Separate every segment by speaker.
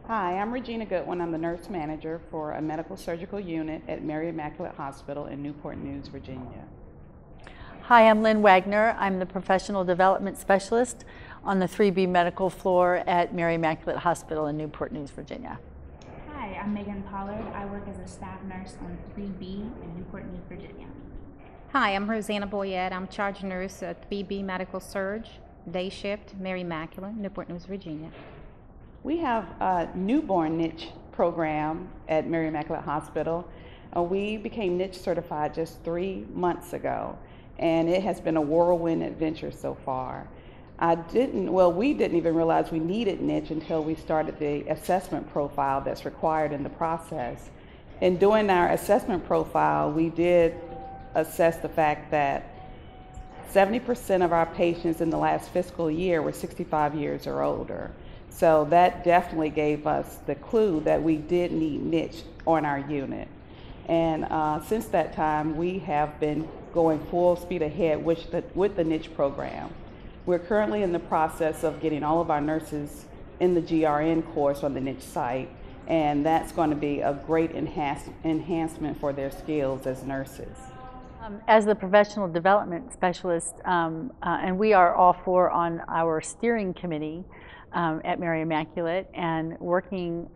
Speaker 1: Hi, I'm Regina Goodwin. I'm the nurse manager for a medical surgical unit at Mary Immaculate Hospital in Newport News, Virginia.
Speaker 2: Hi, I'm Lynn Wagner. I'm the professional development specialist on the 3B medical floor at Mary Immaculate Hospital in Newport News, Virginia.
Speaker 3: Hi, I'm Megan Pollard. I work as a staff nurse on 3B in Newport News, Virginia.
Speaker 4: Hi, I'm Rosanna Boyette. I'm charge nurse at 3B Medical Surge, day shift, Mary Immaculate, Newport News, Virginia.
Speaker 1: We have a newborn niche program at Mary Immaculate Hospital. We became niche certified just 3 months ago, and it has been a whirlwind adventure so far. We didn't even realize we needed niche until we started the assessment profile that's required in the process. And doing our assessment profile, we did assess the fact that 70% of our patients in the last fiscal year were 65 years or older. So that definitely gave us the clue that we did need niche on our unit. And since that time, we have been going full speed ahead with the niche program. We're currently in the process of getting all of our nurses in the GRN course on the niche site, and that's going to be a great enhancement for their skills as nurses.
Speaker 2: As the professional development specialist, and we are all four on our steering committee at Mary Immaculate, and working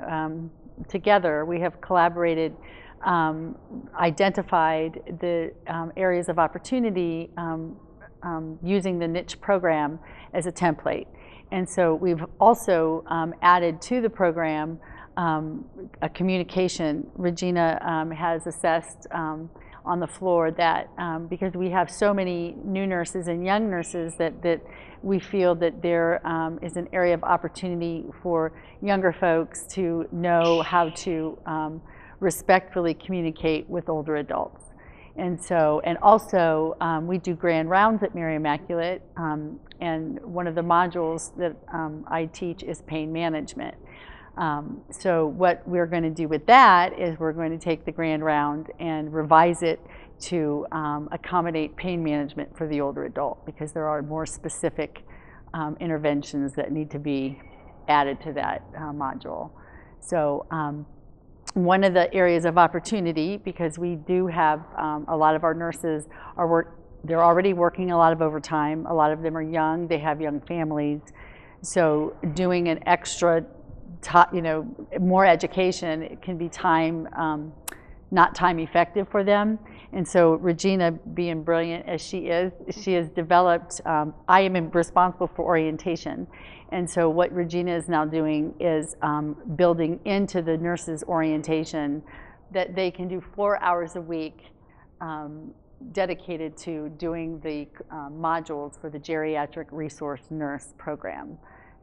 Speaker 2: together, we have collaborated, identified the areas of opportunity using the niche program as a template. And so we've also added to the program a communication. Regina has assessed on the floor that because we have so many new nurses and young nurses that we feel that there is an area of opportunity for younger folks to know how to respectfully communicate with older adults. And so, and also we do grand rounds at Mary Immaculate, and one of the modules that I teach is pain management. So what we're going to do with that is we're going to take the grand round and revise it to accommodate pain management for the older adult, because there are more specific interventions that need to be added to that module. So one of the areas of opportunity, because we do have a lot of our nurses they're already working a lot of overtime. A lot of them are young, they have young families. So doing an extra more education, it can be not time effective for them. And so Regina, being brilliant as she has developed, I am responsible for orientation. And so what Regina is now doing is building into the nurses' orientation that they can do 4 hours a week dedicated to doing the modules for the geriatric resource nurse program.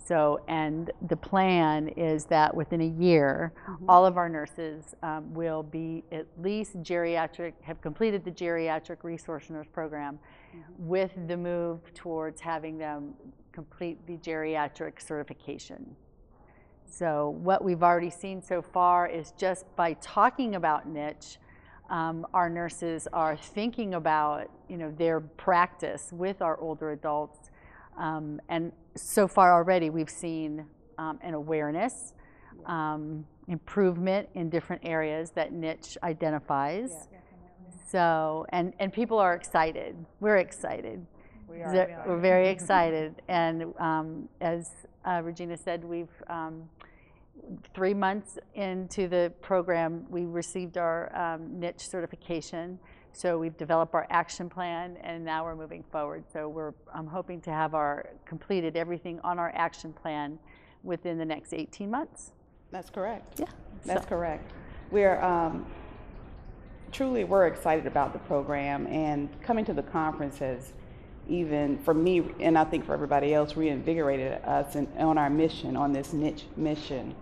Speaker 2: So, and the plan is that within a year, all of our nurses will be at least have completed the geriatric resource nurse program, with the move towards having them complete the geriatric certification. So what we've already seen so far is just by talking about niche, our nurses are thinking about their practice with our older adults. And so far already we've seen an awareness, improvement in different areas that niche identifies. Yeah. So, and people are excited. We're excited. We're very excited. And as Regina said, we've 3 months into the program, we received our niche certification. So we've developed our action plan, and now we're moving forward. So I'm hoping to have completed everything on our action plan within the next 18 months.
Speaker 1: That's correct.
Speaker 2: Yeah.
Speaker 1: That's correct. We're we're excited about the program, and coming to the conference has, even for me, and I think for everybody else, reinvigorated us on our mission, on this niche mission.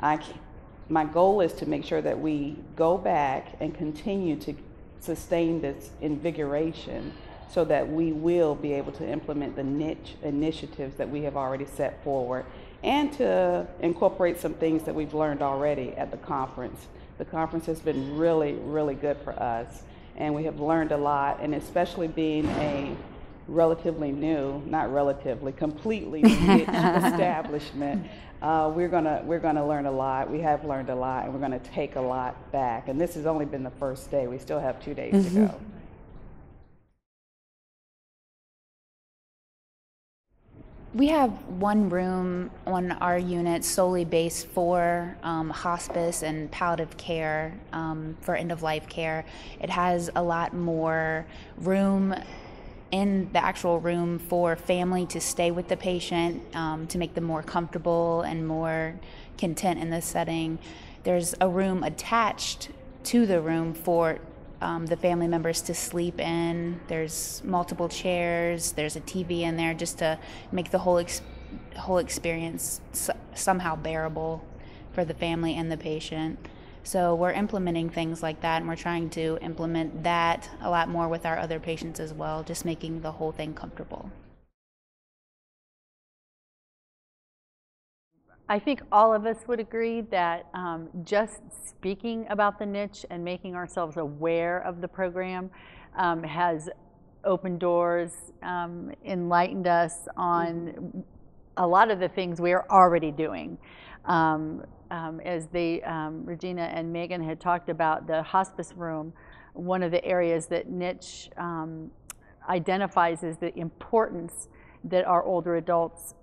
Speaker 1: My goal is to make sure that we go back and continue to sustain this invigoration so that we will be able to implement the niche initiatives that we have already set forward, and to incorporate some things that we've learned already at the conference. The conference has been really, really good for us, and we have learned a lot, and especially being a relatively new, not relatively, completely new niche establishment, we're gonna learn a lot. We have learned a lot, and we're gonna take a lot back. And this has only been the first day. We still have 2 days to go.
Speaker 5: We have one room on our unit solely based for hospice and palliative care, for end-of-life care. It has a lot more room in the actual room for family to stay with the patient, to make them more comfortable and more content in this setting. There's a room attached to the room for the family members to sleep in. There's multiple chairs, there's a TV in there just to make the whole experience somehow bearable for the family and the patient. So we're implementing things like that, and we're trying to implement that a lot more with our other patients as well, just making the whole thing comfortable.
Speaker 2: I think all of us would agree that just speaking about the niche and making ourselves aware of the program has opened doors, enlightened us on a lot of the things we are already doing. As Regina and Megan had talked about the hospice room, one of the areas that niche identifies is the importance that our older adults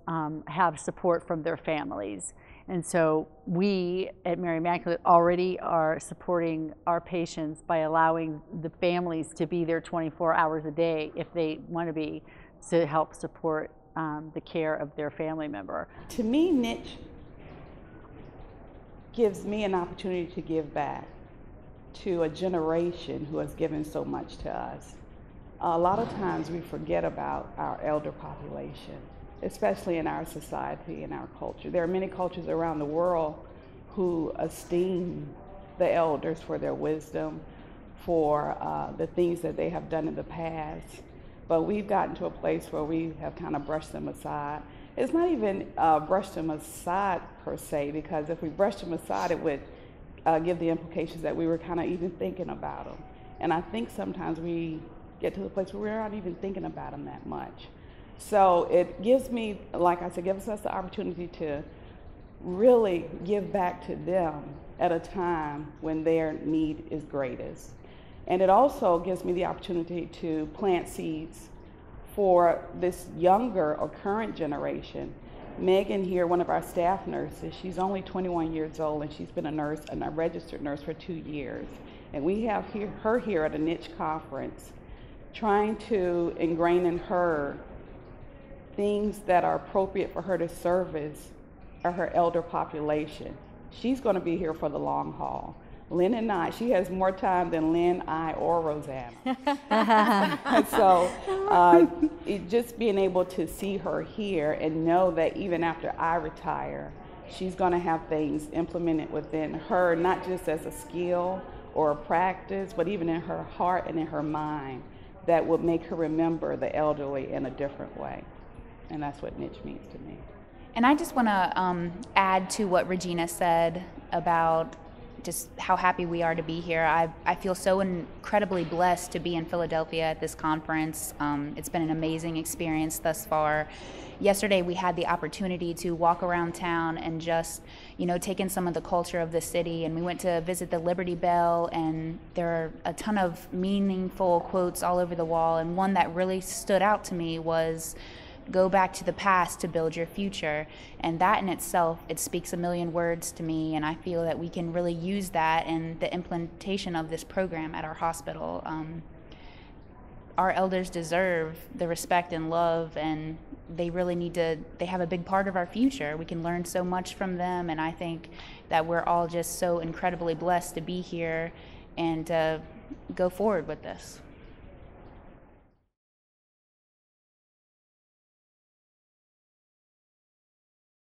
Speaker 2: have support from their families. And so we at Mary Immaculate already are supporting our patients by allowing the families to be there 24 hours a day if they want to be, to help support the care of their family member.
Speaker 1: To me, niche gives me an opportunity to give back to a generation who has given so much to us. A lot of times we forget about our elder population, especially in our society and our culture. There are many cultures around the world who esteem the elders for their wisdom, for the things that they have done in the past. But we've gotten to a place where we have kind of brushed them aside. It's not even brushed them aside per se, because if we brushed them aside, it would give the implications that we were kind of even thinking about them. And I think sometimes we get to the place where we're not even thinking about them that much. So it gives me, like I said, gives us the opportunity to really give back to them at a time when their need is greatest. And it also gives me the opportunity to plant seeds for this younger or current generation. Megan here, one of our staff nurses, she's only 21 years old, and she's been a nurse, and a registered nurse for 2 years. And we have her here at a niche conference trying to ingrain in her things that are appropriate for her to service her elder population. She's going to be here for the long haul. Lynn and I, she has more time than Lynn, I, or Rosanna. So just being able to see her here and know that even after I retire, she's going to have things implemented within her, not just as a skill or a practice, but even in her heart and in her mind, that will make her remember the elderly in a different way. And that's what niche means to me.
Speaker 5: And I just want to add to what Regina said about just how happy we are to be here. I feel so incredibly blessed to be in Philadelphia at this conference. It's been an amazing experience thus far. Yesterday we had the opportunity to walk around town and just, take in some of the culture of the city, and we went to visit the Liberty Bell, and there are a ton of meaningful quotes all over the wall, and one that really stood out to me was, "Go back to the past to build your future." And that in itself, it speaks a million words to me, and I feel that we can really use that in the implementation of this program at our hospital. Our elders deserve the respect and love, and they really they have a big part of our future. We can learn so much from them, and I think that we're all just so incredibly blessed to be here and to go forward with this.